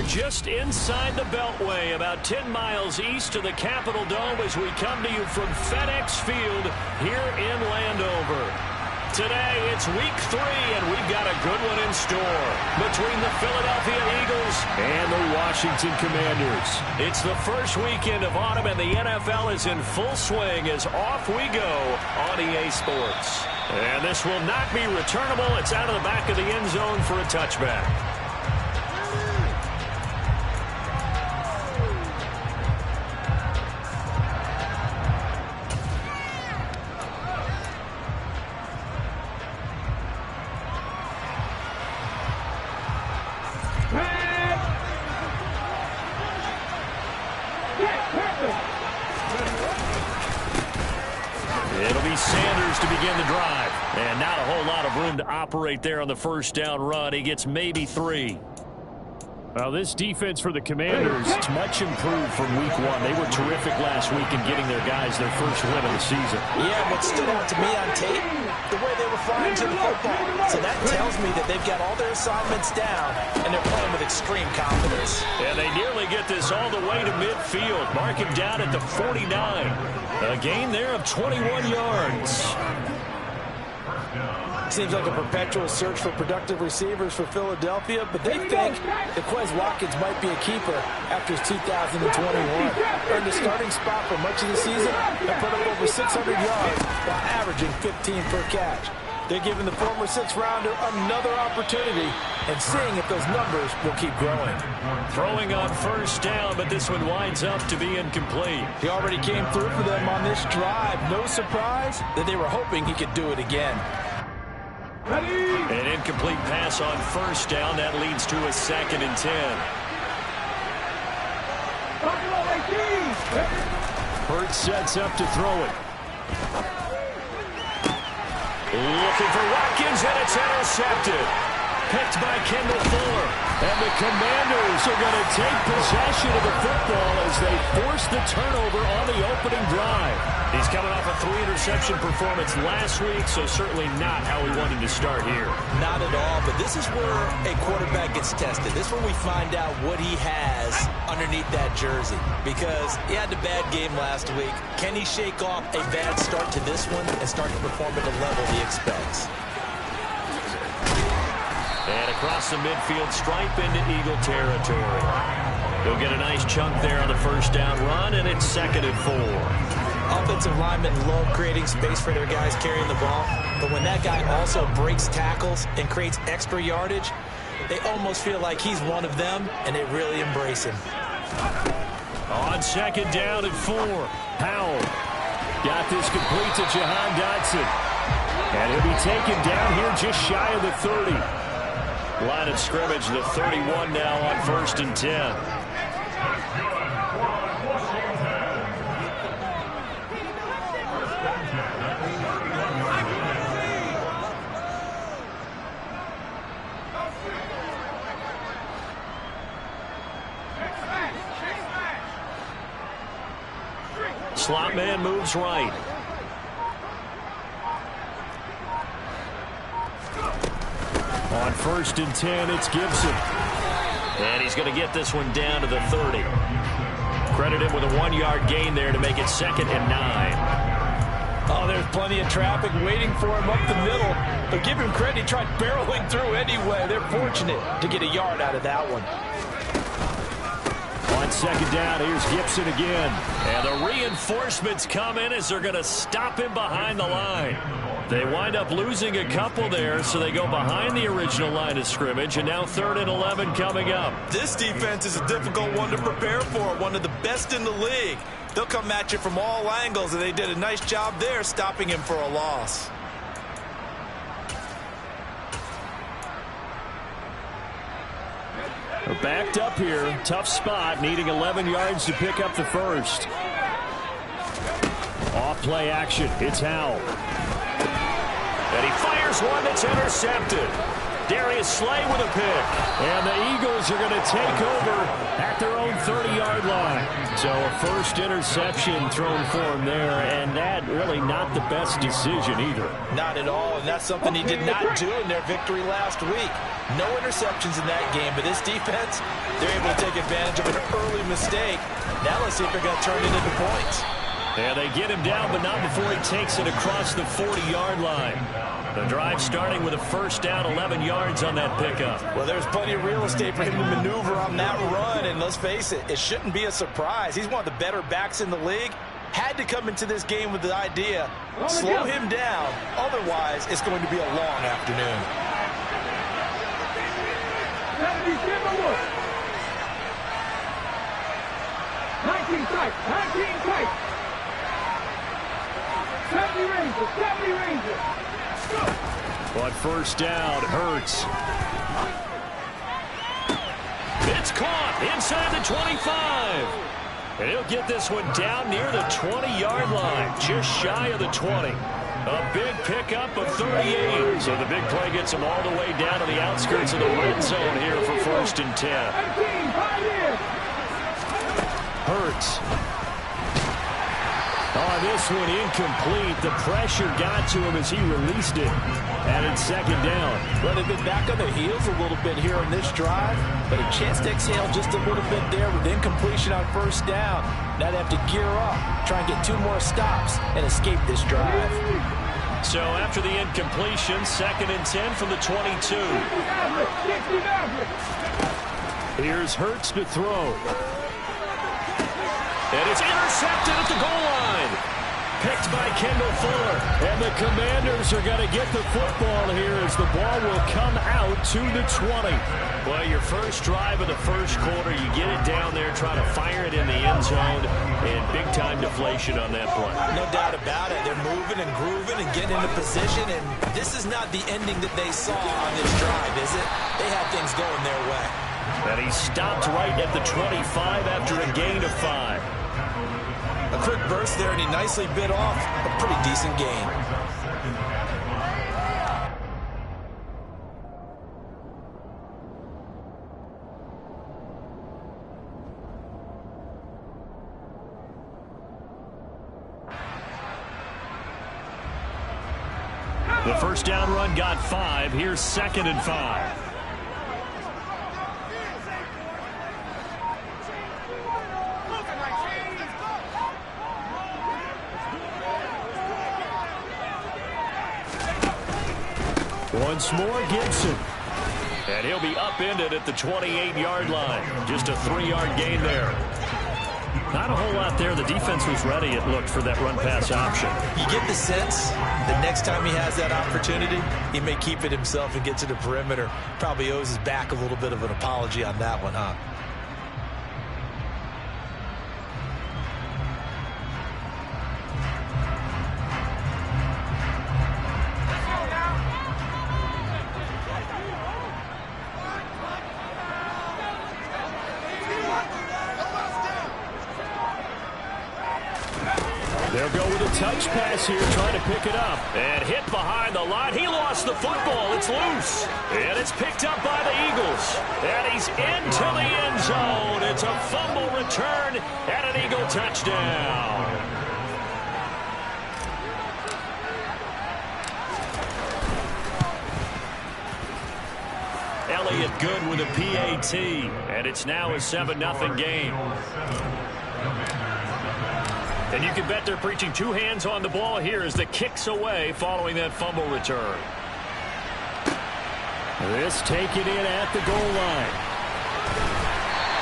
just inside the Beltway, about 10 miles east of the Capitol Dome as we come to you from FedEx Field here in Landover. Today, it's week 3, and we've got a good one in store between the Philadelphia Eagles and the Washington Commanders. It's the first weekend of autumn, and the NFL is in full swing as off we go on EA Sports. And this will not be returnable. It's out of the back of the end zone for a touchback. It'll be Sanders to begin the drive. And not a whole lot of room to operate there on the first down run. He gets maybe 3. Well, this defense for the Commanders is much improved from week 1. They were terrific last week in getting their guys their first win of the season. Yeah, what stood out to me on tape, the way they were flying to the football. So that tells me that they've got all their assignments down, and they're playing with extreme confidence. And they nearly get this all the way to midfield. Mark him down at the 49. A gain there of 21 yards. Seems like a perpetual search for productive receivers for Philadelphia, but they think that Quez Watkins might be a keeper after his 2021. Earned a starting spot for much of the season and put up over 600 yards while averaging 15 per catch. They're giving the former 6th-rounder another opportunity and seeing if those numbers will keep growing. Throwing on first down, but this one winds up to be incomplete. He already came through for them on this drive. No surprise that they were hoping he could do it again. An incomplete pass on first down. That leads to a 2nd and 10. Hurts sets up to throw it. Looking for Watkins, and it's intercepted. Picked by Kendall Fuller. And the Commanders are going to take possession of the football as they force the turnover on the opening drive. He's coming off a 3-interception performance last week, so certainly not how he wanted to start here. Not at all, but this is where a quarterback gets tested. This is where we find out what he has underneath that jersey. Because he had a bad game last week. Can he shake off a bad start to this one and start to perform at the level he expects? And across the midfield, stripe into Eagle territory. He'll get a nice chunk there on the first down run, and it's 2nd and 4. Offensive linemen love creating space for their guys carrying the ball, but when that guy also breaks tackles and creates extra yardage, they almost feel like he's one of them, and they really embrace him. On 2nd down and 4, Powell Got this complete to Jahan Dotson. And he'll be taken down here just shy of the 30. Line of scrimmage, the 31 now on 1st and 10. Slot man moves right. On 1st and 10, it's Gibson. And he's going to get this one down to the 30. Credit him with a 1-yard gain there to make it 2nd and 9. Oh, there's plenty of traffic waiting for him up the middle. But give him credit, he tried barreling through anyway. They're fortunate to get a yard out of that one. On 2nd down, here's Gibson again. And the reinforcements come in as they're going to stop him behind the line. They wind up losing a couple there, so they go behind the original line of scrimmage, and now 3rd and 11 coming up. This defense is a difficult one to prepare for, one of the best in the league. They'll come at you from all angles, and they did a nice job there stopping him for a loss. They're backed up here. Tough spot, needing 11 yards to pick up the first. Off play action. It's Howell. And he fires one that's intercepted. Darius Slay with a pick. And the Eagles are going to take over at their own 30-yard line. So a first interception thrown for him there, and that really not the best decision either. Not at all, and that's something he did not do in their victory last week. No interceptions in that game, but this defense, they're able to take advantage of an early mistake. Now let's see if they're going to turn it into points. Yeah, they get him down, but not before he takes it across the 40-yard line. The drive starting with a first down, 11 yards on that pickup. Well, there's plenty of real estate for him to maneuver on that run, and let's face it, it shouldn't be a surprise. He's one of the better backs in the league. Had to come into this game with the idea, slow him down, otherwise it's going to be a long afternoon. 19 tight. 70 Rangers. But first down, Hurts. It's caught inside the 25. And he'll get this one down near the 20-yard line, just shy of the 20. A big pickup of 38. So the big play gets him all the way down to the outskirts of the red zone here for first and 10. Hurts. Oh, this one incomplete. The pressure got to him as he released it. And it's second down. Well, they've been back on their heels a little bit here on this drive, but a chance to exhale just a little bit there with incompletion on first down. Now they have to gear up, try and get 2 more stops, and escape this drive. So after the incompletion, second and 10 from the 22. Here's Hurts to throw. And it's intercepted at the goal line. Picked by Kendall Fuller. And the Commanders are going to get the football here as the ball will come out to the 20. Well, your first drive of the first quarter, you get it down there, try to fire it in the end zone, and big-time deflation on that play. No doubt about it. They're moving and grooving and getting into position, and this is not the ending that they saw on this drive, is it? They had things going their way. And he stopped right at the 25 after a gain of 5. A quick burst there, and he nicely bit off a pretty decent gain. The first down run got 5. Here's second and 5. Once more, Gibson. And he'll be upended at the 28-yard line. Just a 3-yard gain there. Not a whole lot there. The defense was ready, it looked, for that run-pass option. You get the sense that next time he has that opportunity, he may keep it himself and get to the perimeter. Probably owes his back a little bit of an apology on that one, huh? They'll go with a touch pass here, trying to pick it up. And hit behind the line. He lost the football. It's loose. And it's picked up by the Eagles. And he's into the end zone. It's a fumble return and an Eagle touchdown. Elliott good with a PAT. And it's now a 7-0 game. And you can bet they're preaching 2 hands on the ball here as the kick's away following that fumble return. This taken in at the goal line.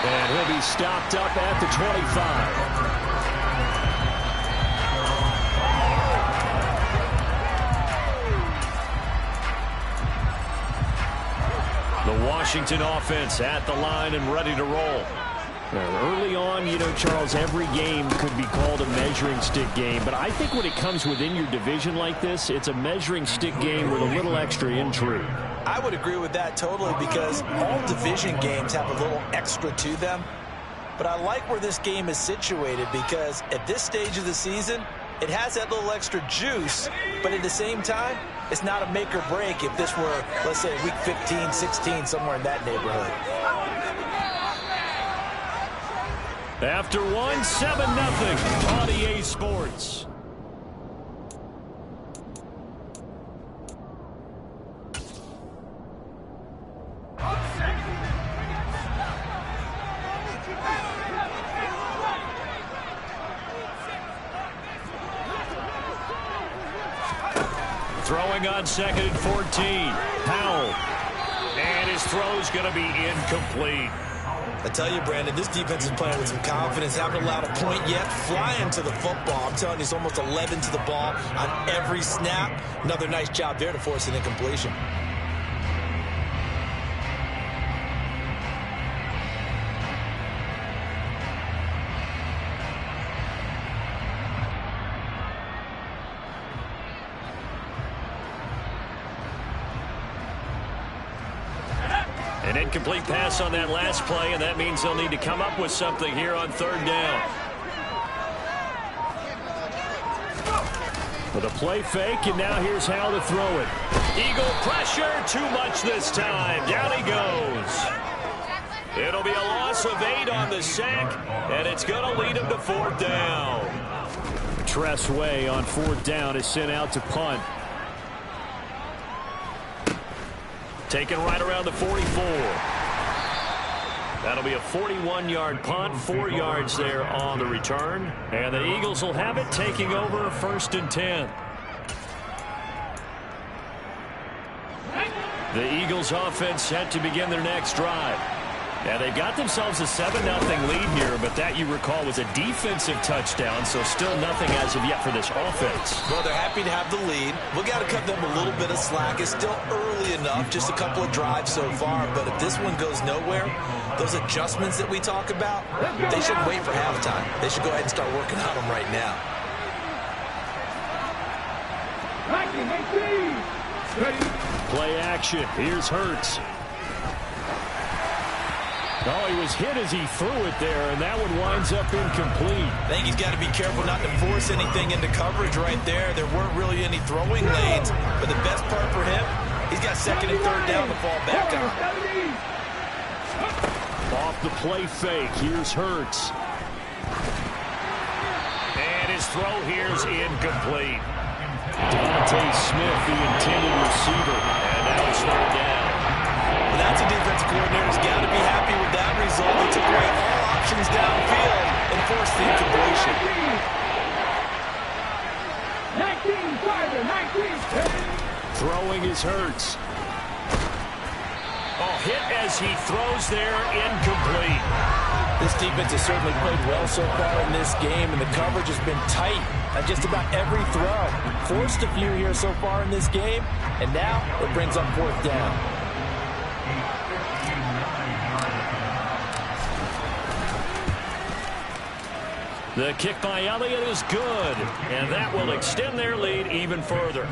And he'll be stopped up at the 25. The Washington offense at the line and ready to roll. Early on, you know, Charles, every game could be called a measuring stick game. But I think when it comes within your division like this, it's a measuring stick game with a little extra intrigue. I would agree with that totally because all division games have a little extra to them. But I like where this game is situated because at this stage of the season, It has that little extra juice, but at the same time, it's not a make or break if this were, let's say, week 15, 16, somewhere in that neighborhood. After 1, 7-0 on EA Sports. Throwing on 2nd and 14. Powell. And his throw's going to be incomplete. I tell you, Brandon, this defense is playing with some confidence. Haven't allowed a point yet. Flying to the football. I'm telling you, it's almost 11 to the ball on every snap. Another nice job there to force an incompletion. An incomplete pass on that last play, and that means they'll need to come up with something here on 3rd down. With a play fake, and now here's how to throw it. Eagle pressure, too much this time. Down he goes. It'll be a loss of 8 on the sack, and it's going to lead him to 4th down. Tress Way on 4th down is sent out to punt. Taken right around the 44. That'll be a 41-yard punt, 4 yards there on the return. And the Eagles will have it, taking over 1st and 10. The Eagles offense set to begin their next drive. Now, they've got themselves a 7-0 lead here, but that, you recall, was a defensive touchdown, so still nothing as of yet for this offense. Well, they're happy to have the lead. We've got to cut them a little bit of slack. It's still early enough, just a couple of drives so far, but if this one goes nowhere, those adjustments that we talk about, they shouldn't wait for halftime. They should go ahead and start working on them right now. Play action. Here's Hurts. Oh, he was hit as he threw it there, and that one winds up incomplete. I think he's got to be careful not to force anything into coverage right there. There weren't really any throwing lanes, but the best part for him, he's got 2nd and 3rd down to fall back on. Off the play fake, here's Hurts. And his throw here's incomplete. Devontae Smith, the intended receiver. And now it's 3rd down. Well, that's a defensive coordinator's got to be happy with that result. They took away all options downfield and forced the incompletion. 19, Throwing is Hurts. Oh, hit as he throws there, incomplete. This defense has certainly played well so far in this game, and the coverage has been tight on just about every throw. Forced a few here so far in this game, and now it brings up 4th down. The kick by Elliott is good, and that will extend their lead even further.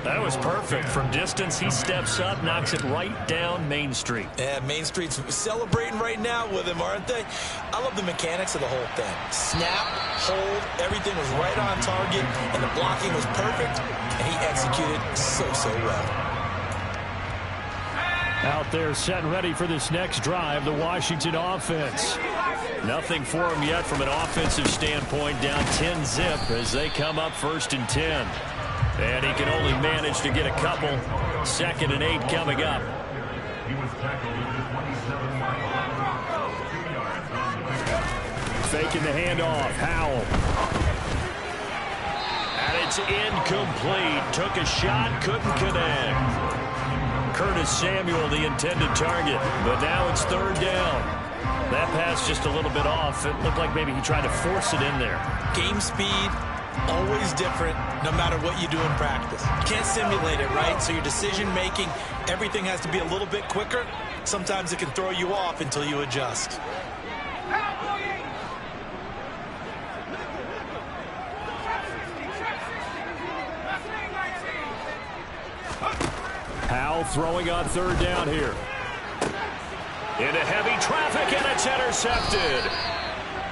That was perfect. From distance, he steps up, knocks it right down Main Street. Yeah, Main Street's celebrating right now with him, aren't they? I love the mechanics of the whole thing. Snap, hold, everything was right on target, and the blocking was perfect, and he executed so well. Out there set and ready for this next drive, the Washington offense. Nothing for him yet from an offensive standpoint, down 10-zip as they come up 1st and 10. And he can only manage to get a couple. 2nd and 8 coming up. Faking the handoff, Howell. And it's incomplete. Took a shot, couldn't connect. Curtis Samuel, the intended target, but now it's 3rd down. That pass just a little bit off. It looked like maybe he tried to force it in there. Game speed, always different, no matter what you do in practice. You can't simulate it, right? So your decision-making, everything has to be a little bit quicker. Sometimes it can throw you off until you adjust. Powell throwing on 3rd down here. Into heavy traffic, and it's intercepted.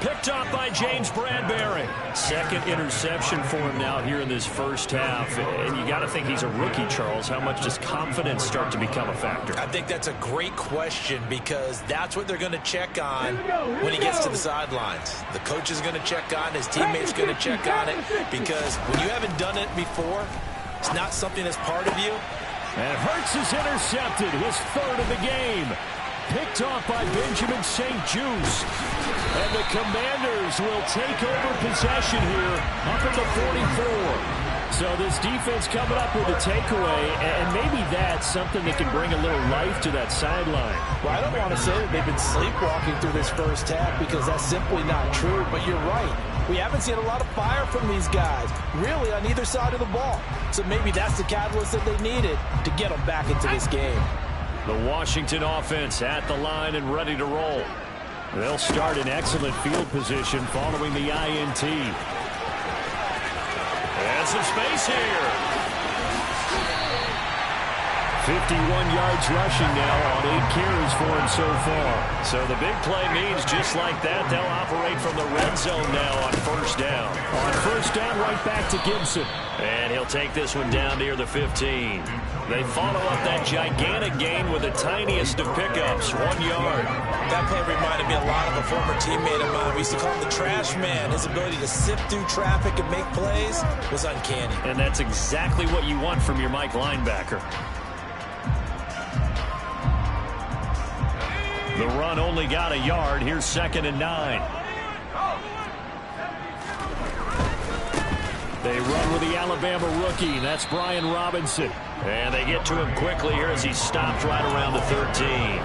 Picked off by James Bradbury. Second interception for him now here in this first half. And you got to think he's a rookie, Charles. How much does confidence start to become a factor? I think that's a great question because that's what they're going to check on when he gets to the sidelines. The coach is going to check on, his teammates going to check on it because when you haven't done it before, it's not something that's part of you. And Hurts is intercepted, his third of the game. Picked off by Benjamin St-Juste. And the Commanders will take over possession here up at the 44. So this defense coming up with a takeaway, and maybe that's something that can bring a little life to that sideline. Well, I don't want to say that they've been sleepwalking through this first half because that's simply not true, but you're right. We haven't seen a lot of fire from these guys, really, on either side of the ball. So maybe that's the catalyst that they needed to get them back into this game. The Washington offense at the line and ready to roll. They'll start in excellent field position following the INT. And some space here. 51 yards rushing now on 8 carries for him so far. So the big play means just like that, they'll operate from the red zone now on first down. On first down, right back to Gibson. And he'll take this one down near the 15. They follow up that gigantic gain with the tiniest of pickups, 1 yard. That play reminded me a lot of a former teammate of mine. We used to call him the trash man. His ability to sift through traffic and make plays was uncanny. And that's exactly what you want from your Mike linebacker. The run only got a yard. Here's 2nd and 9. They run with the Alabama rookie. That's Brian Robinson. And they get to him quickly here as he stopped right around the 13.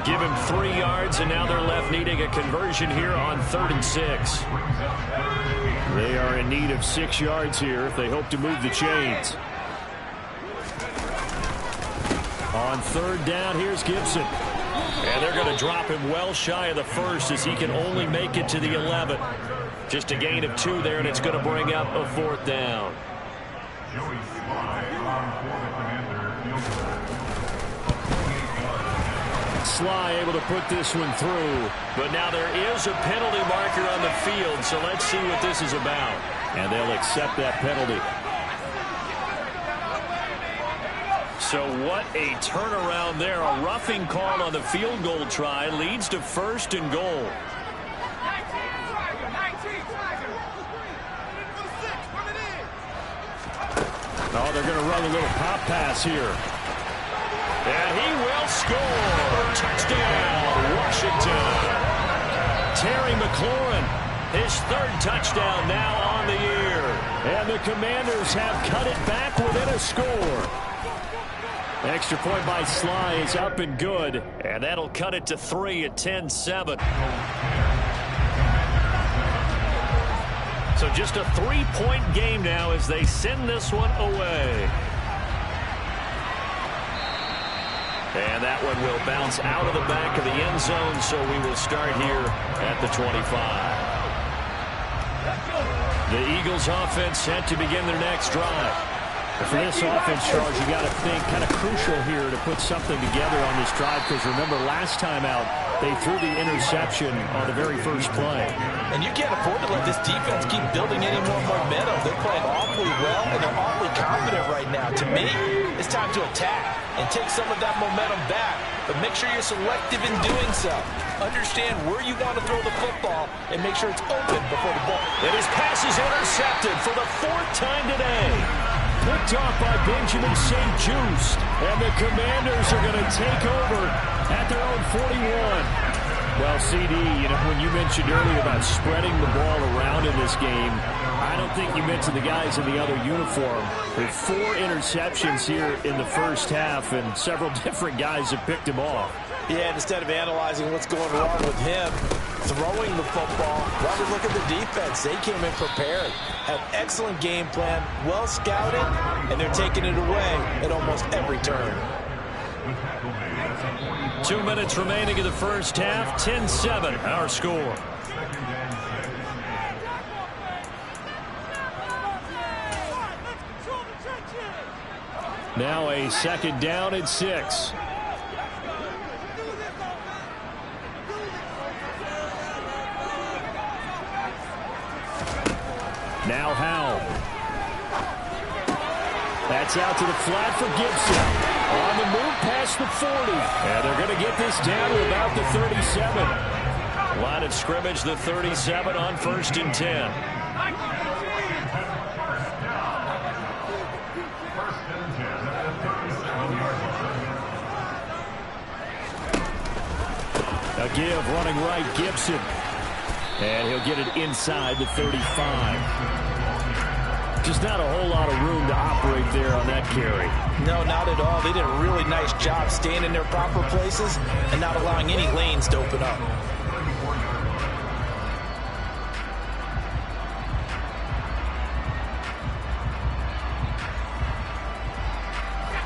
Give him 3 yards, and now they're left needing a conversion here on 3rd and 6. They are in need of 6 yards here if they hope to move the chains. On 3rd down, here's Gibson. And they're going to drop him well shy of the 1st as he can only make it to the 11. Just a gain of 2 there, and it's going to bring up a 4th down. Sly able to put this one through. But now there is a penalty marker on the field, so let's see what this is about. And they'll accept that penalty. So what a turnaround there. A roughing call on the field goal try leads to 1st and goal. Oh, they're going to run a little pop pass here. And he will score. Touchdown, Washington. Terry McLaurin, his 3rd touchdown now on the year. And the Commanders have cut it back within a score. Extra point by Sly is up and good. And that'll cut it to 3 at 10-7. So just a 3-point game now as they send this one away. And that one will bounce out of the back of the end zone, so we will start here at the 25. The Eagles offense set to begin their next drive. For this offense, Charles, you got to think kind of crucial here to put something together on this drive because remember last time out they threw the interception on the very first play. And you can't afford to let this defense keep building any more momentum. They're playing awfully well and they're awfully confident right now. To me, it's time to attack and take some of that momentum back. But make sure you're selective in doing so. Understand where you want to throw the football and make sure it's open before the ball. And his pass is intercepted for the 4th time today. Picked off by Benjamin St-Juste. And the Commanders are going to take over at their own 41. Well, CD, you know, when you mentioned earlier about spreading the ball around in this game, I don't think you mentioned the guys in the other uniform. With 4 interceptions here in the first half, and several different guys have picked him off. Yeah, and instead of analyzing what's going wrong with him, throwing the football, why we look at the defense? They came in prepared, had excellent game plan, well scouted, and they're taking it away at almost every turn. 2 minutes remaining in the first half, 10-7, our score. Now a 2nd down and 6. Howell. That's out to the flat for Gibson. On the move past the 40. And they're going to get this down to about the 37. Line of scrimmage, the 37 on 1st and 10. A give running right, Gibson. And he'll get it inside the 35. Just not a whole lot of room to operate there on that carry. No, not at all. They did a really nice job staying in their proper places and not allowing any lanes to open up.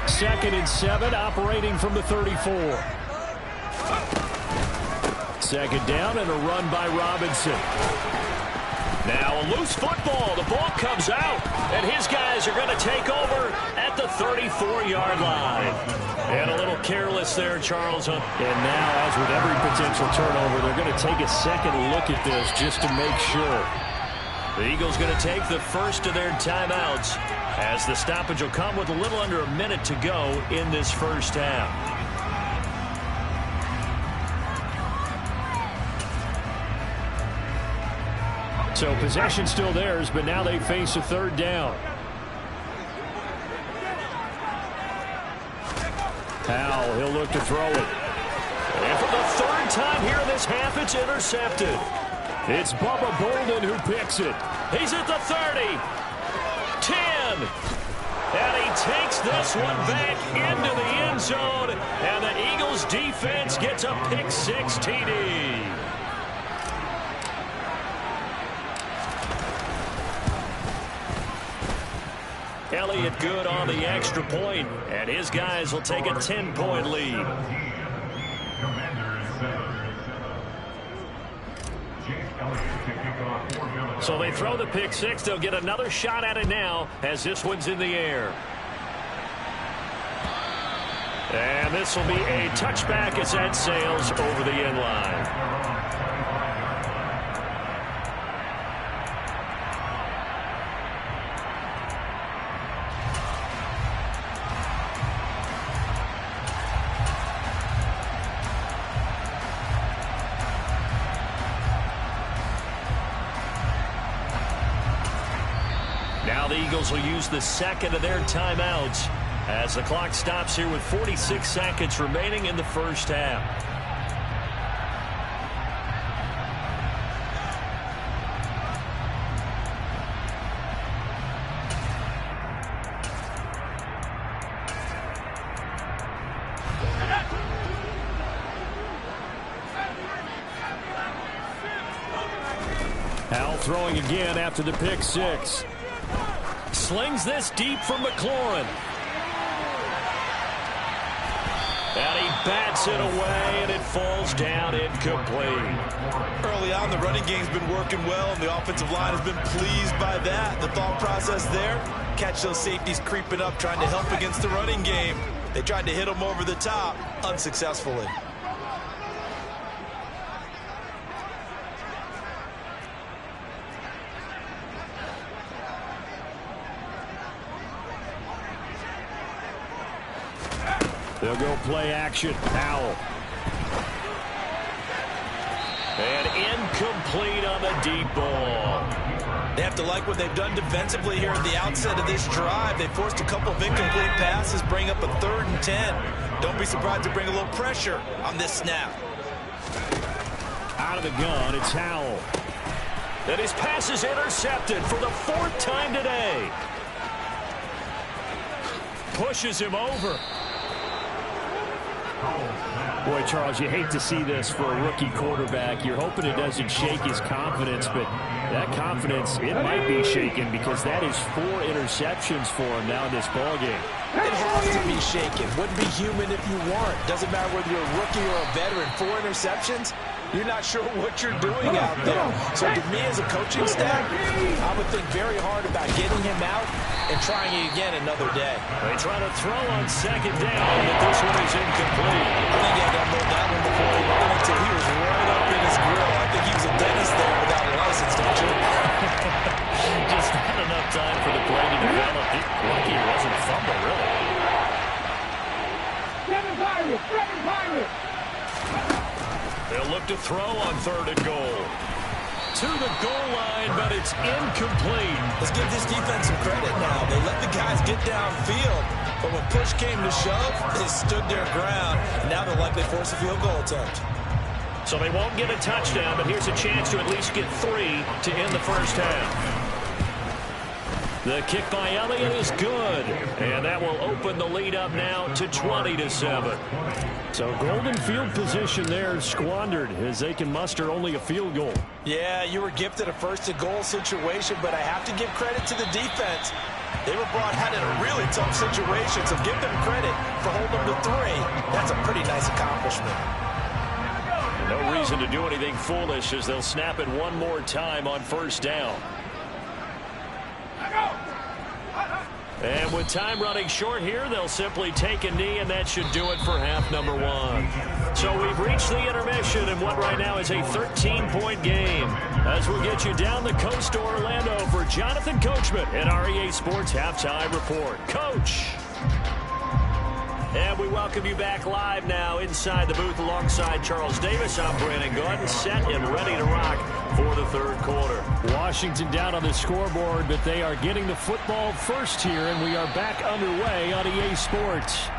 Second and 7, operating from the 34. Second down and a run by Robinson. Now a loose football. The ball comes out, and his guys are going to take over at the 34-yard line. And a little careless there, Charles. And now, as with every potential turnover, they're going to take a second look at this just to make sure. The Eagles going to take the first of their timeouts, as the stoppage will come with a little under a minute to go in this first half. So possession still theirs, but now they face a third down. Howell, he'll look to throw it. And for the third time here in this half, it's intercepted. It's Bubba Bolden who picks it. He's at the 30. 10. And he takes this one back into the end zone. And the Eagles defense gets a pick-6 TD. Elliott good on the extra point, and his guys will take a 10-point lead. So they throw the pick-6. They'll get another shot at it now as this one's in the air. And this will be a touchback as that sails over the end line. Now the Eagles will use the second of their timeouts as the clock stops here with 46 seconds remaining in the first half. Howell throwing again after the pick-6. Slings this deep from McLaurin. And he bats it away, and it falls down incomplete. Early on, the running game's been working well, and the offensive line has been pleased by that. The thought process there, catch those safeties creeping up, trying to help against the running game. They tried to hit them over the top, unsuccessfully. They'll go play action. Howell. And incomplete on the deep ball. They have to like what they've done defensively here at the outset of this drive. They forced a couple of incomplete passes, bring up a 3rd and 10. Don't be surprised to bring a little pressure on this snap. Out of the gun, it's Howell. And his pass is intercepted for the 4th time today. Pushes him over. Boy, Charles, you hate to see this for a rookie quarterback. You're hoping it doesn't shake his confidence, but that confidence, it might be shaken because that is 4 interceptions for him now in this ballgame. It has to be shaken. Wouldn't be human if you weren't. Doesn't matter whether you're a rookie or a veteran. 4 interceptions, you're not sure what you're doing out there. So to me as a coaching staff, I would think very hard about getting him out and trying it again another day. They try to throw on 2nd down, but this one is incomplete. I think he had to unload that one before he ran it. He was right up in his grill. I think he was a dentist there without a license, don't you? Just not enough time for the play to develop. Lucky it wasn't a fumble, really. Seven Pirates! They'll look to throw on 3rd and goal. To the goal line, but it's incomplete. Let's give this defense some credit now. They let the guys get downfield, but when push came to shove, they stood their ground. Now they'll likely force a field goal attempt. So they won't get a touchdown, but here's a chance to at least get 3 to end the first half. The kick by Elliott is good, and that will open the lead up now to 20-7. So golden field position there squandered as they can muster only a field goal. Yeah, you were gifted a 1st and goal situation, but I have to give credit to the defense. They were brought out in a really tough situation, so give them credit for holding them to 3. That's a pretty nice accomplishment. No reason to do anything foolish as they'll snap it one more time on 1st down. And with time running short here, they'll simply take a knee, and that should do it for half number 1. So we've reached the intermission in what right now is a 13-point game. As we'll get you down the coast to Orlando for Jonathan Coachman and our EA Sports Halftime Report. Coach! And we welcome you back live now inside the booth alongside Charles Davis. I'm Brandon Gordon, set and ready to rock for the 3rd quarter. Washington down on the scoreboard, but they are getting the football first here, and we are back underway on EA Sports.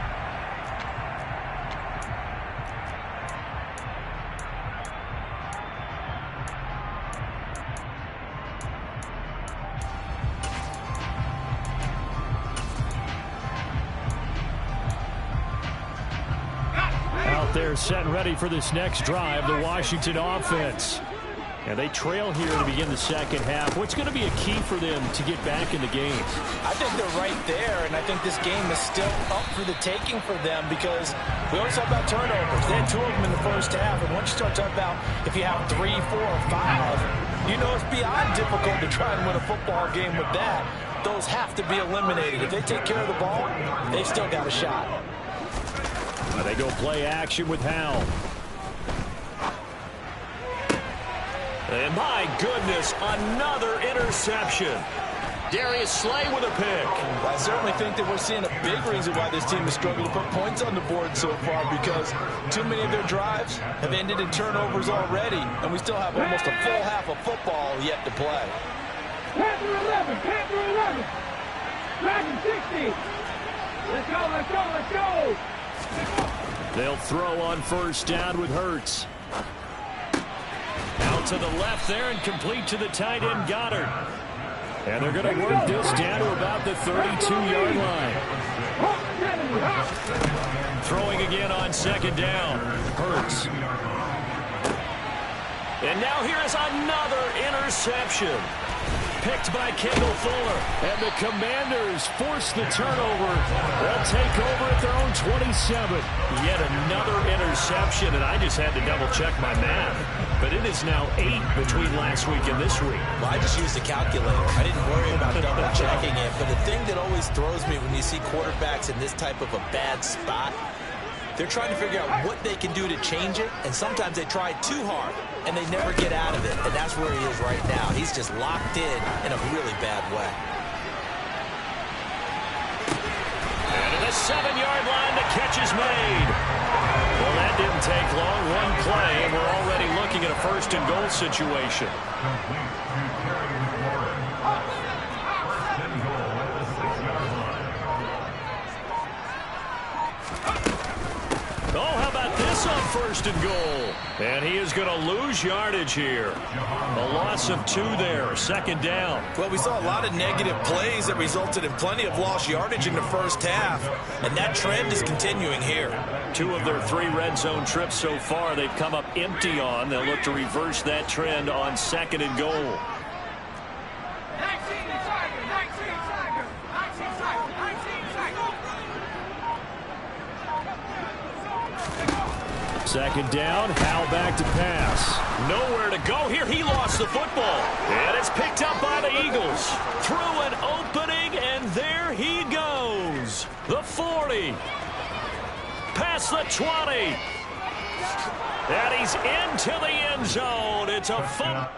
They're set and ready for this next drive, the Washington offense. And they trail here to begin the second half. What's going to be a key for them to get back in the game? I think they're right there, and I think this game is still up for the taking for them because we always talk about turnovers. They had 2 of them in the first half, and once you start talking about if you have 3, 4, or 5, you know it's beyond difficult to try and win a football game with that. Those have to be eliminated. If they take care of the ball, they've still got a shot. They go play action with Howell. And my goodness, another interception. Darius Slay with a pick. I certainly think that we're seeing a big reason why this team is struggling to put points on the board so far, because too many of their drives have ended in turnovers already, and we still have almost a full half of football yet to play. Panther 11, Panther 11. Dragon 60. Let's go, let's go, let's go. They'll throw on 1st down with Hurts. Out to the left there and complete to the tight end Goddard. And they're going to work this down to about the 32-yard line. Throwing again on 2nd down. Hurts. And now here is another interception. Picked by Kendall Fuller. And the Commanders force the turnover. They'll take over at their own 27. Yet another interception, and I just had to double-check my math. But it is now 8 between last week and this week. Well, I just used the calculator. I didn't worry about double-checking it. But the thing that always throws me when you see quarterbacks in this type of a bad spot, they're trying to figure out what they can do to change it, and sometimes they try too hard, and they never get out of it, and that's where he is right now. He's just locked in a really bad way. And to the 7-yard line, the catch is made. Well, that didn't take long. One play, and we're already looking at a 1st and goal situation. Oh, how about this on 1st and goal? And he is going to lose yardage here. A loss of 2 there, 2nd down. Well, we saw a lot of negative plays that resulted in plenty of lost yardage in the first half, and that trend is continuing here. 2 of their 3 red zone trips so far they've come up empty on. They'll look to reverse that trend on 2nd and goal. 2nd down, Howell back to pass. Nowhere to go here. He lost the football. And it's picked up by the Eagles. Through an opening, and there he goes. The 40. Past the 20. And he's into the end zone. It's a fumble.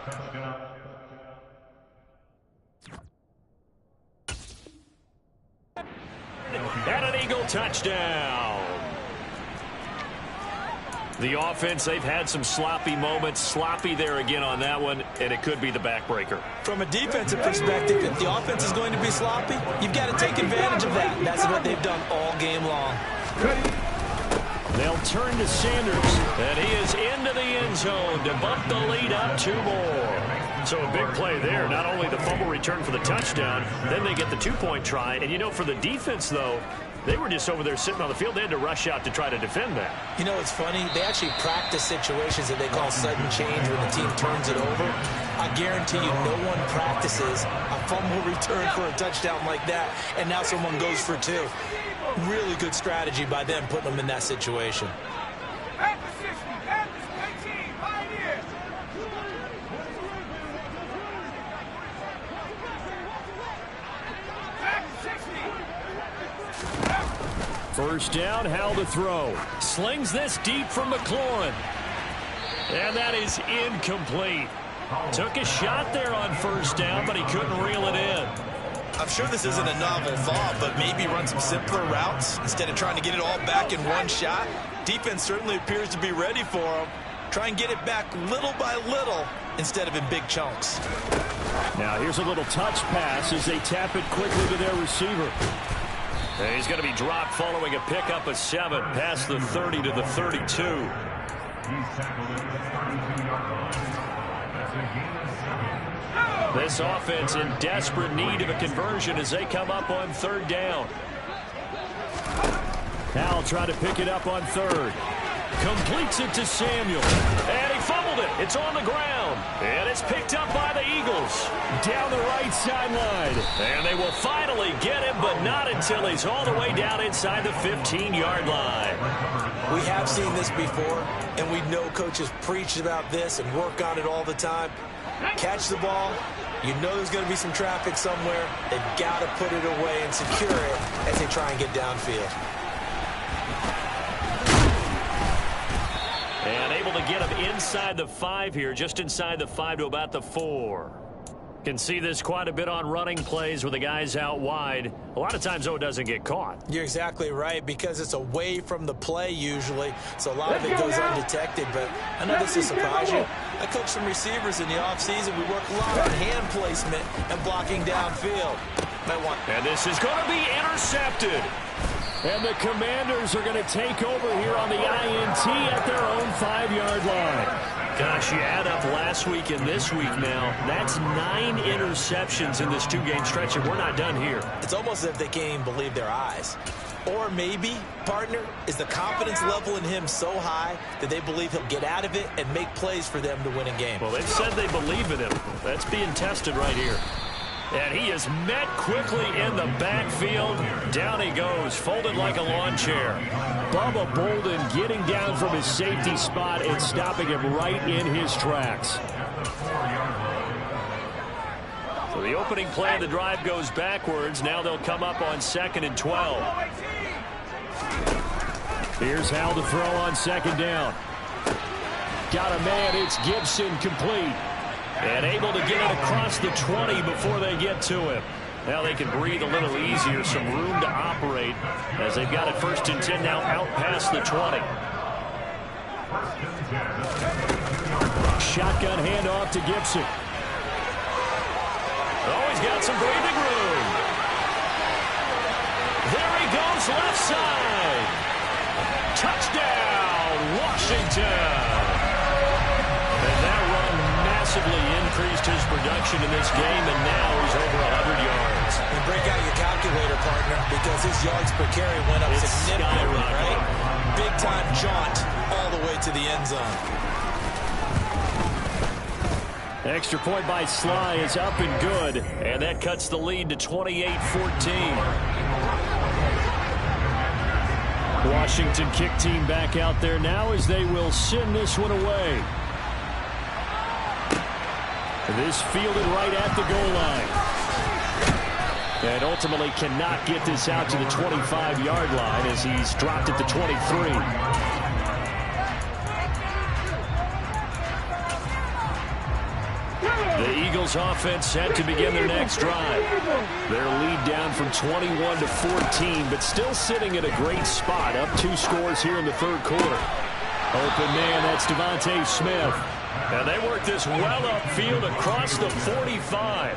Field touchdown. The offense, they've had some sloppy moments. Sloppy there again on that one, and it could be the backbreaker. From a defensive perspective, if the offense is going to be sloppy, you've got to take advantage of that. That's what they've done all game long. They'll turn to Sanders. And he is into the end zone to bump the lead up 2 more. So a big play there. Not only the fumble return for the touchdown, then they get the 2-point try. And, you know, for the defense, though, they were just over there sitting on the field. They had to rush out to try to defend that. You know, it's funny. They actually practice situations that they call sudden change when the team turns it over. I guarantee you no one practices a fumble return for a touchdown like that, and now someone goes for 2. Really good strategy by them putting them in that situation. At the 60, at the 18, Pioneer. At the 60. First down, Howell to throw. Slings this deep from McLaurin. And that is incomplete. Took a shot there on first down, but he couldn't reel it in. I'm sure this isn't a novel thought, but maybe run some simpler routes instead of trying to get it all back in one shot. Defense certainly appears to be ready for them. Try and get it back little by little instead of in big chunks. Now here's a little touch pass as they tap it quickly to their receiver. And he's going to be dropped following a pickup of 7 past the 30 to the 32. This offense in desperate need of a conversion as they come up on 3rd down. Howell trying to pick it up on 3rd. Completes it to Samuel. And he fumbled it. It's on the ground. And it's picked up by the Eagles. Down the right sideline. And they will finally get him, but not until he's all the way down inside the 15-yard line. We have seen this before, and we know coaches preach about this and work on it all the time. Catch the ball. You know there's going to be some traffic somewhere. They've got to put it away and secure it as they try and get downfield. And able to get him inside the 5 here, just inside the 5 to about the 4. Can see this quite a bit on running plays with the guys out wide. A lot of times, though, it doesn't get caught. You're exactly right, because it's away from the play usually, so a lot of it goes undetected. But I know this will surprise you. I coach some receivers in the offseason. We work a lot on hand placement and blocking downfield. And this is going to be intercepted. And the Commanders are going to take over here on the INT at their own 5-yard line. Gosh, you add up last week and this week now, that's 9 interceptions in this 2-game stretch, and we're not done here. It's almost as if they can't even believe their eyes. Or maybe, partner, is the confidence level in him so high that they believe he'll get out of it and make plays for them to win a game. Well, they've said they believe in him. That's being tested right here. And he is met quickly in the backfield. Down he goes, folded like a lawn chair. Bubba Bolden getting down from his safety spot and stopping him right in his tracks. So the opening play of the drive goes backwards. Now they'll come up on 2nd and 12. Here's Howell to throw on 2nd down. Got a man, it's Gibson, complete. And able to get it across the 20 before they get to him. Now they can breathe a little easier, some room to operate as they've got it 1st and 10 now out past the 20. Shotgun handoff to Gibson. Oh, he's got some breathing room. There he goes, left side. Touchdown, Washington. And that run massively increased his production in this game, and now he's over 100 yards. And break out your calculator, partner, because his yards per carry went up significantly, right? Big-time jaunt all the way to the end zone. Extra point by Sly is up and good. And that cuts the lead to 28-14. Washington kick team back out there now as they will send this one away. This fielded right at the goal line. And ultimately cannot get this out to the 25-yard line as he's dropped at the 23. The Eagles offense set to begin their next drive. Their lead down from 21 to 14, but still sitting at a great spot. Up 2 scores here in the third quarter. Open man, that's Devontae Smith. And they work this well upfield across the 45.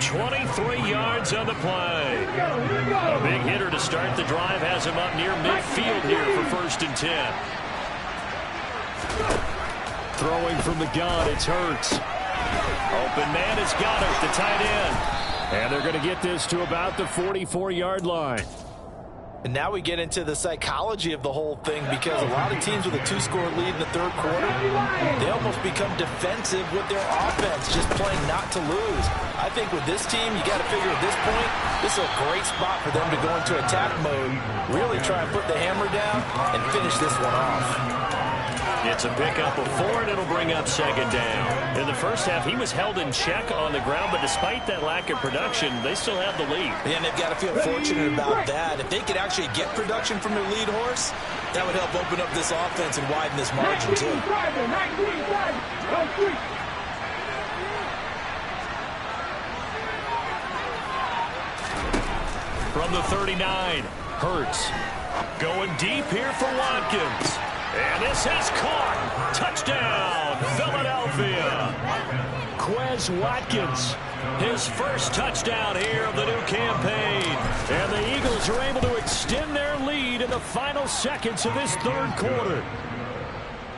23 yards on the play. A big hitter to start the drive has him up near midfield here for 1st and 10. Throwing from the gun, it's Hurts. Open man has got it, the tight end. And they're going to get this to about the 44-yard line. And now we get into the psychology of the whole thing, because a lot of teams with a 2-score lead in the third quarter, they almost become defensive with their offense, just playing not to lose. I think with this team, you got to figure at this point, this is a great spot for them to go into attack mode, really try and put the hammer down and finish this one off. It's a pickup of 4, and it'll bring up 2nd down. In the first half, he was held in check on the ground, but despite that lack of production, they still have the lead. And they've got to feel fortunate about that. If they could actually get production from their lead horse, that would help open up this offense and widen this margin, too. From the 39, Hurts going deep here for Watkins. And this is caught. Touchdown, Philadelphia. Quez Watkins, his first touchdown here of the new campaign. And the Eagles are able to extend their lead in the final seconds of this third quarter.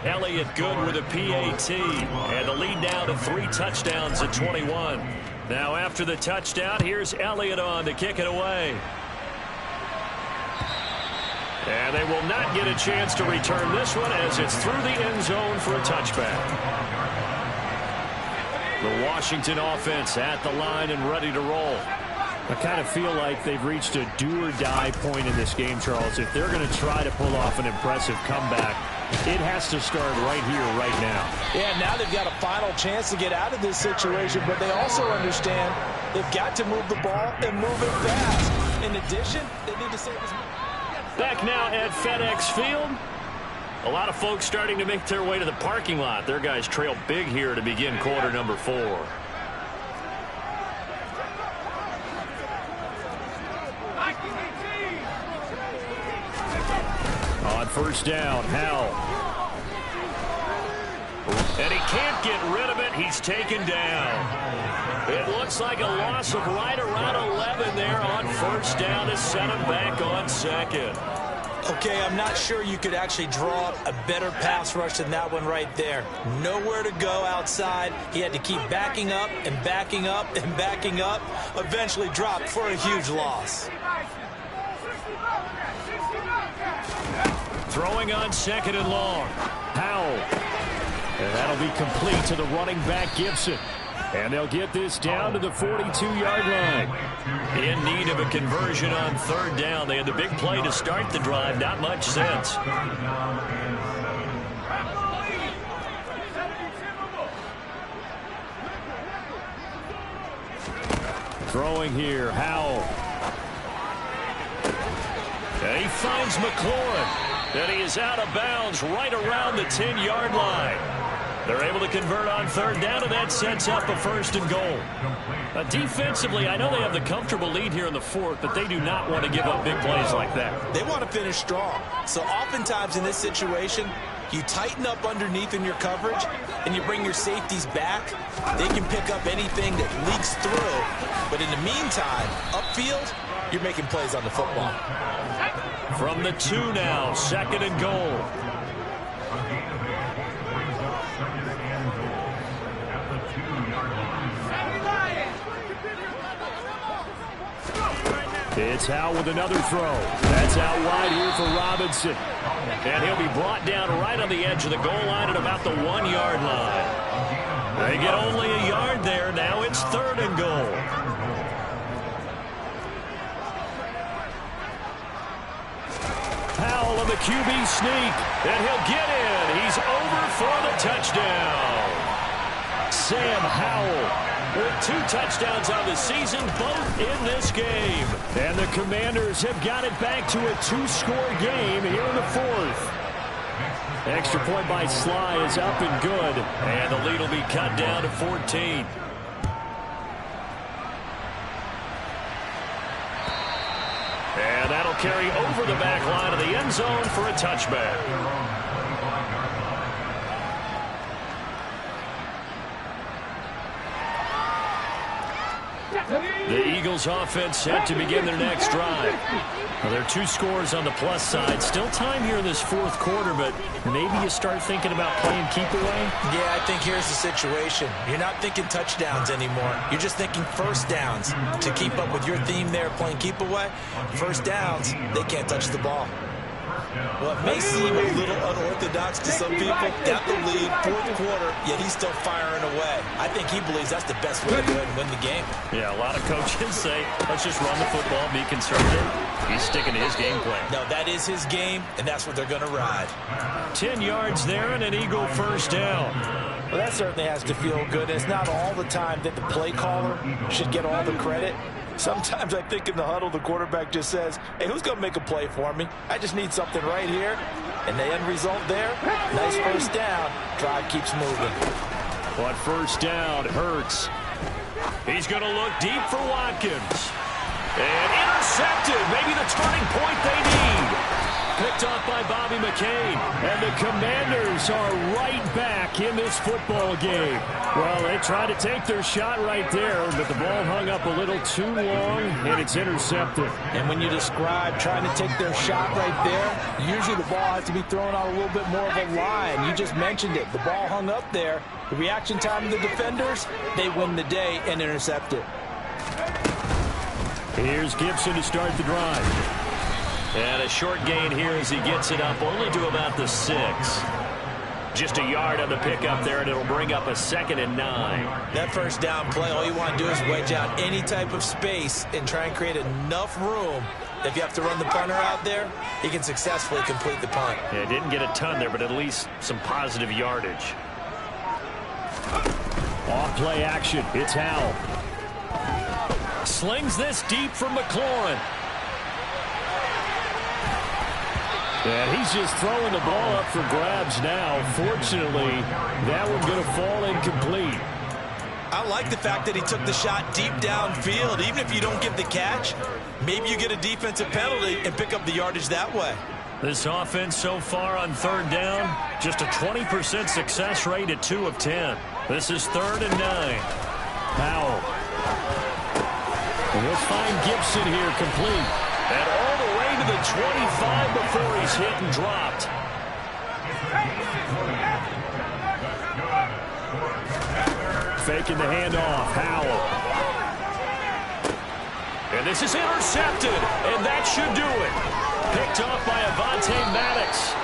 Elliott good with a PAT. And the lead down to 3 touchdowns at 21. Now after the touchdown, here's Elliott on to kick it away. And they will not get a chance to return this one as it's through the end zone for a touchback. The Washington offense at the line and ready to roll. I kind of feel like they've reached a do-or-die point in this game, Charles. If they're going to try to pull off an impressive comeback, it has to start right here, right now. Yeah, now they've got a final chance to get out of this situation, but they also understand they've got to move the ball and move it fast. In addition, they need to save as much. Back now at FedEx Field. A lot of folks starting to make their way to the parking lot. Their guys trail big here to begin quarter number 4. On 1st down, Howell. And he can't get rid of it. He's taken down. It looks like a loss of right around 11 there on 1st down to set him back on 2nd. Okay, I'm not sure you could actually draw up a better pass rush than that one right there. Nowhere to go outside. He had to keep backing up and backing up and backing up. Eventually dropped for a huge loss. Throwing on 2nd and long. Howell. And that'll be complete to the running back, Gibson. And they'll get this down to the 42-yard line. In need of a conversion on 3rd down. They had the big play to start the drive. Not much sense. Throwing here, Howell. And he finds McLaurin. And he is out of bounds right around the 10-yard line. They're able to convert on 3rd down, and that sets up a 1st and goal. Defensively, I know they have the comfortable lead here in the 4th, but they do not want to give up big plays like that. They want to finish strong. So oftentimes in this situation, you tighten up underneath in your coverage, and you bring your safeties back. They can pick up anything that leaks through. But in the meantime, upfield, you're making plays on the football. From the 2 now, 2nd and goal. It's Howell with another throw. That's out wide here for Robinson. And he'll be brought down right on the edge of the goal line at about the 1-yard line. They get only a yard there. Now it's 3rd and goal. Howell on the QB sneak. And he'll get in. He's over for the touchdown. Sam Howell with 2 touchdowns on the season, both in this game. And the Commanders have got it back to a 2-score game here in the 4th. Extra point by Sly is up and good. And the lead will be cut down to 14. carry over the back line of the end zone for a touchback. The Eagles offense set to begin their next drive. Well, there are 2 scores on the plus side. Still time here in this fourth quarter, but maybe you start thinking about playing keep away? Yeah, I think here's the situation. You're not thinking touchdowns anymore. You're just thinking first downs. To keep up with your theme there, playing keep away, first downs, they can't touch the ball. Well, it may seem a little unorthodox to some people. Got the lead, fourth quarter, yet he's still firing away. I think he believes that's the best way to go ahead and win the game. Yeah, a lot of coaches say, let's just run the football, be conservative. He's sticking to his game plan. No, that is his game, and that's what they're going to ride. 10 yards there and an Eagle first down. Well, that certainly has to feel good. It's not all the time that the play caller should get all the credit. Sometimes I think in the huddle, the quarterback just says, hey, who's going to make a play for me? I just need something right here. And the end result there, nice first down. Drive keeps moving. But first down hurts. He's going to look deep for Watkins. And intercepted. Maybe the turning point they need. Picked off by Bobby McCain. And the Commanders are right back in this football game. Well, they tried to take their shot right there, but the ball hung up a little too long, and it's intercepted. And when you describe trying to take their shot right there, usually the ball has to be thrown on a little bit more of a line. You just mentioned it. The ball hung up there. The reaction time of the defenders, they win the day and intercept it. Here's Gibson to start the drive. And a short gain here as he gets it up only to about the 6. Just a yard on the pickup there, and it'll bring up a 2nd and 9. That first down play, all you want to do is wedge out any type of space and try and create enough room. If you have to run the punter out there, he can successfully complete the punt. Yeah, didn't get a ton there, but at least some positive yardage. Off play action. It's Howell. Slings this deep from McLaurin. And he's just throwing the ball up for grabs now. Fortunately, that one's going to fall incomplete. I like the fact that he took the shot deep downfield. Even if you don't get the catch, maybe you get a defensive penalty and pick up the yardage that way. This offense so far on third down, just a 20% success rate at 2 of 10. This is 3rd and 9. Powell. And we'll find Gibson here complete. And all the way to the 25 before he's hit and dropped. Faking the handoff. Howell. And this is intercepted. And that should do it. Picked off by Avonte Maddox.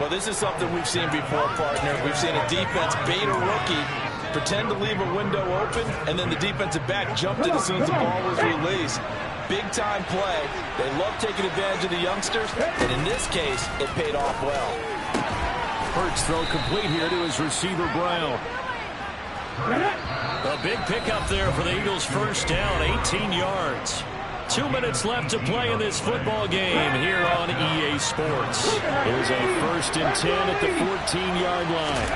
Well, this is something we've seen before, partner. We've seen a defense bait a rookie, pretend to leave a window open, and then the defensive back jumped it as soon as the ball was released. Big-time play. They love taking advantage of the youngsters, and in this case, it paid off well. Hurts throw complete here to his receiver, Brown. A big pickup there for the Eagles' first down, 18 yards. 2 minutes left to play in this football game here on EA Sports. Here's a 1st and 10 at the 14-yard line.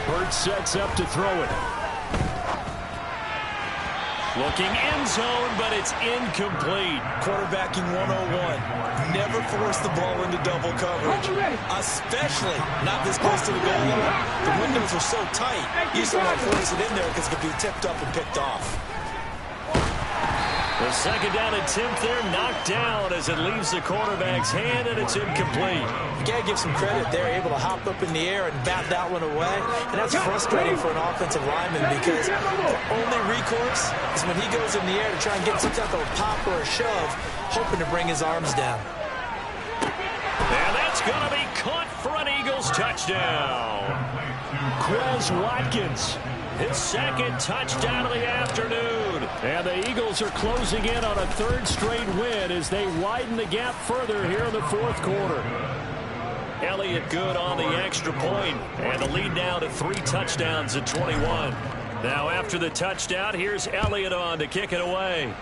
Hurts sets up to throw it. Looking end zone, but it's incomplete. Quarterbacking 101. Never force the ball into double coverage, especially not this close to the goal line. The windows are so tight, you just don't want to force it in there because it could be tipped up and picked off. The 2nd down attempt there knocked down as it leaves the quarterback's hand, and it's incomplete. You got to give some credit. They're able to hop up in the air and bat that one away. And that's frustrating for an offensive lineman because the only recourse is when he goes in the air to try and get some type of pop or a shove, hoping to bring his arms down. And that's going to be caught for an Eagles touchdown. Quez Watkins. His 2nd touchdown of the afternoon. And the Eagles are closing in on a 3rd straight win as they widen the gap further here in the 4th quarter. Elliott good on the extra point, and the lead now to 3 touchdowns at 21. Now after the touchdown, here's Elliott on to kick it away.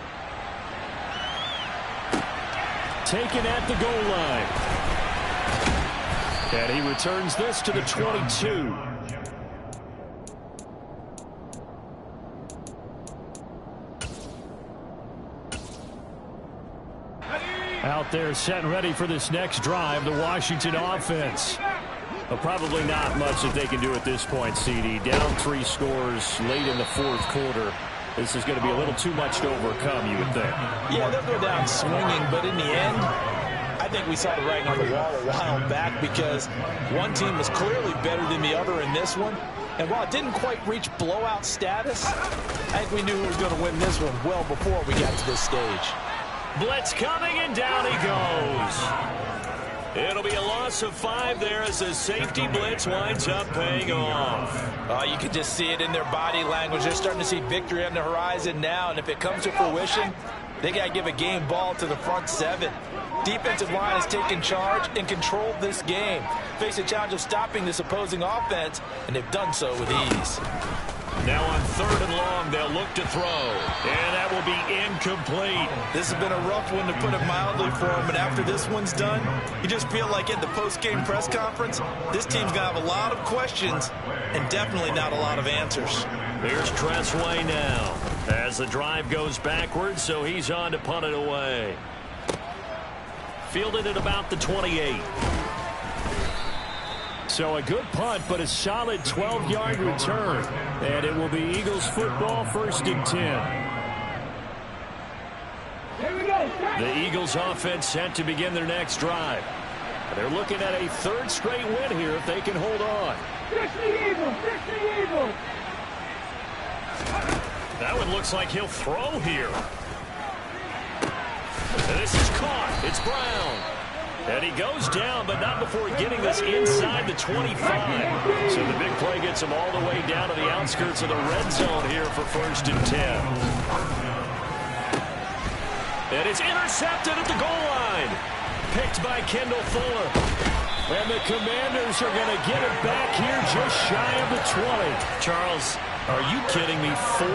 Taken at the goal line. And he returns this to the 22. Out there set and ready for this next drive, the Washington offense. But probably not much that they can do at this point, CD. Down 3 scores late in the 4th quarter. This is going to be a little too much to overcome, you would think. Yeah, they'll go down swinging, but in the end, I think we saw the writing on the wall a while back because one team was clearly better than the other in this one. And while it didn't quite reach blowout status, I think we knew who was going to win this one well before we got to this stage. Blitz coming, and down he goes. It'll be a loss of 5 there as the safety blitz winds up paying off. You can just see it in their body language. They're starting to see victory on the horizon now, and if it comes to fruition, they got to give a game ball to the front 7. Defensive line has taken charge and controlled this game. Face a challenge of stopping this opposing offense, and they've done so with ease. Now on 3rd and long, they'll look to throw. And that will be incomplete. This has been a rough one, to put it mildly, for them. And after this one's done, you just feel like at the post-game press conference, this team's going to have a lot of questions and definitely not a lot of answers. Here's Tressway now as the drive goes backwards, so he's on to punt it away. Fielded at about the 28. So a good punt, but a solid 12-yard return. And it will be Eagles football, 1st and 10. The Eagles offense set to begin their next drive. They're looking at a 3rd straight win here if they can hold on. That one looks like he'll throw here. And this is caught. It's Brown. And he goes down, but not before getting this inside the 25. So the big play gets him all the way down to the outskirts of the red zone here for 1st and 10. And it's intercepted at the goal line. Picked by Kendall Fuller. And the Commanders are going to get it back here just shy of the 20. Charles, are you kidding me? 4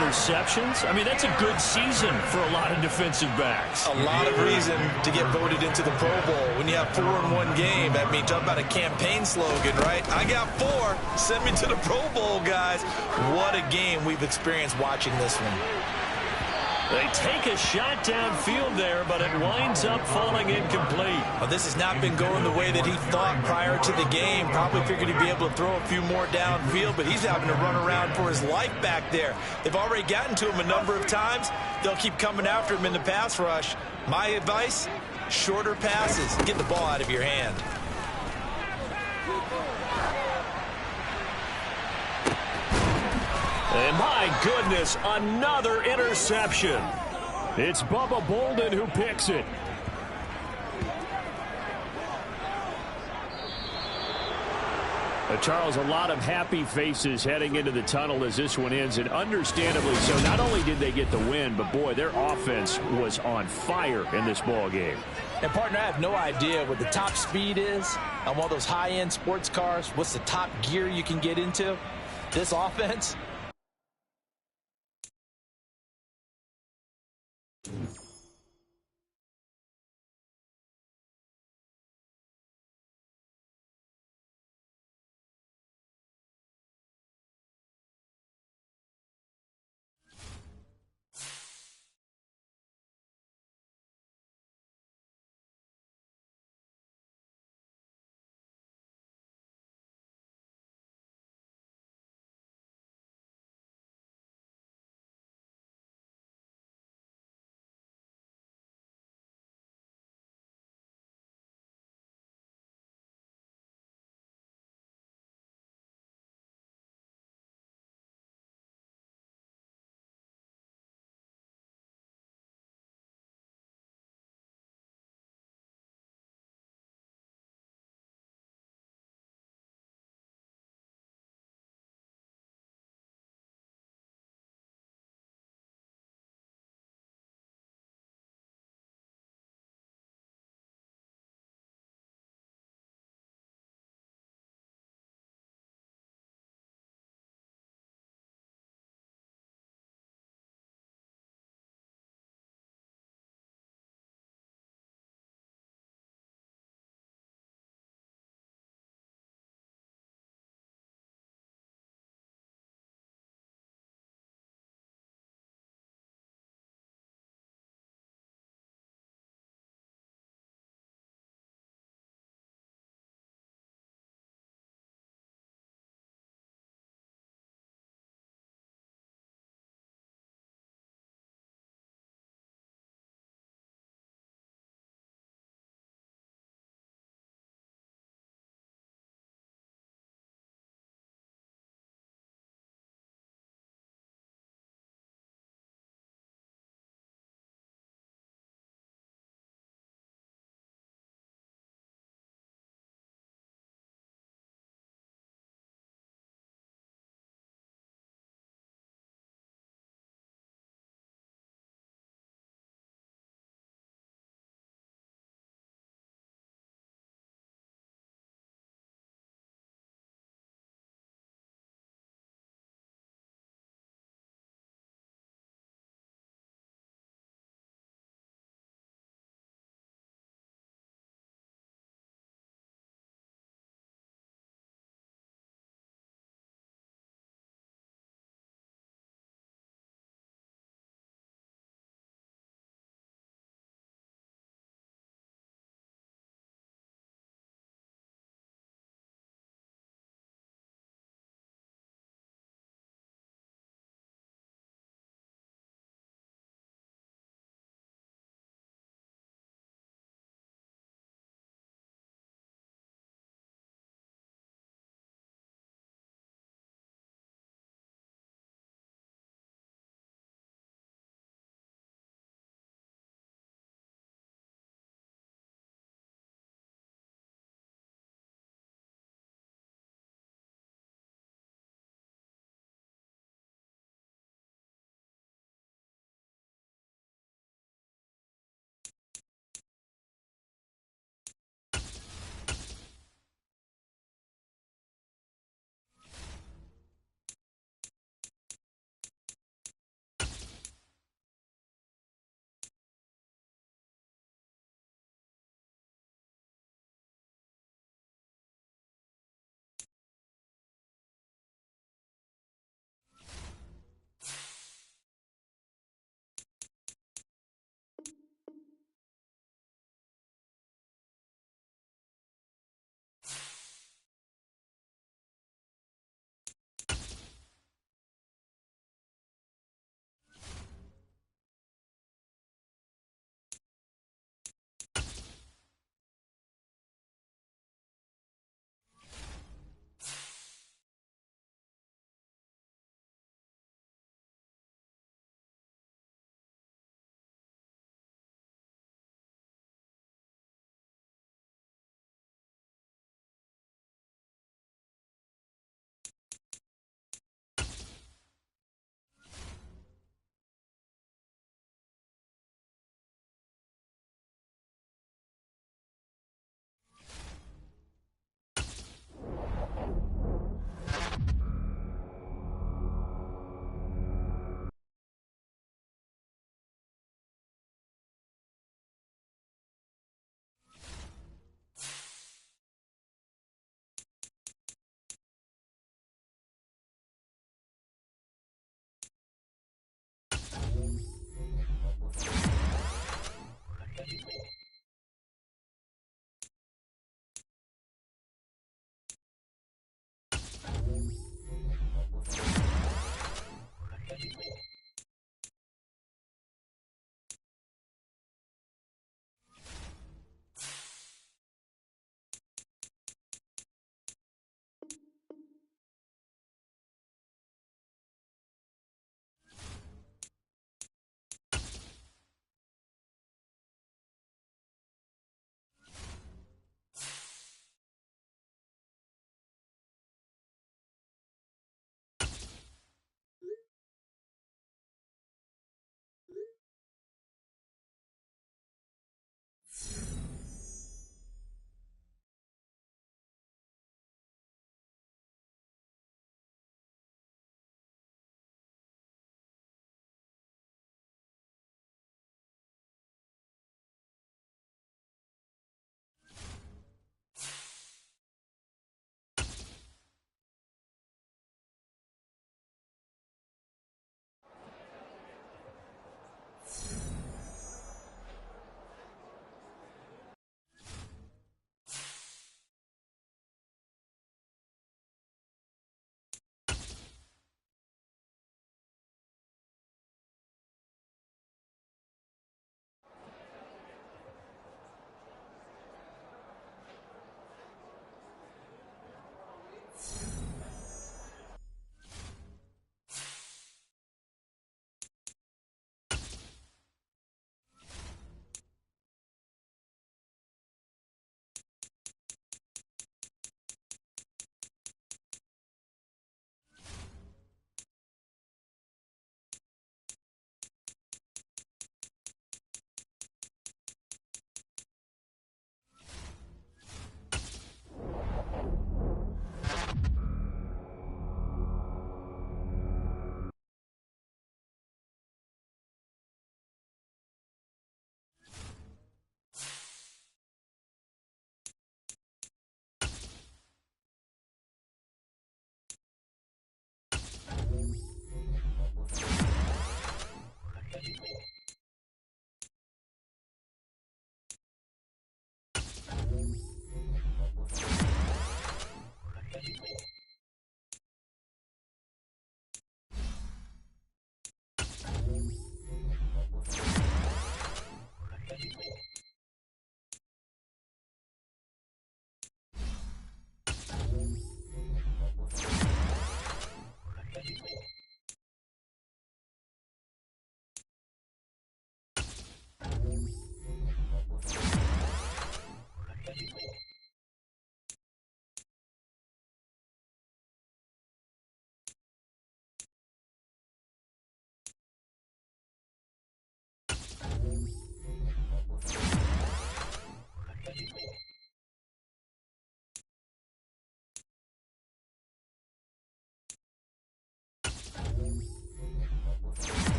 interceptions? I mean, that's a good season for a lot of defensive backs. A lot of reason to get voted into the Pro Bowl. When you have 4 in one game, that means talk about a campaign slogan, right? I got 4. Send me to the Pro Bowl, guys. What a game we've experienced watching this one. They take a shot downfield there, but it winds up falling incomplete. Well, this has not been going the way that he thought prior to the game. Probably figured he'd be able to throw a few more downfield, but he's having to run around for his life back there. They've already gotten to him a number of times. They'll keep coming after him in the pass rush. My advice, shorter passes. Get the ball out of your hand. And my goodness, another interception. It's Bubba Bolden who picks it. Charles, a lot of happy faces heading into the tunnel as this one ends, and understandably so. Not only did they get the win, but boy, their offense was on fire in this ball game. And partner, I have no idea what the top speed is on one of those high-end sports cars. What's the top gear you can get into? This offense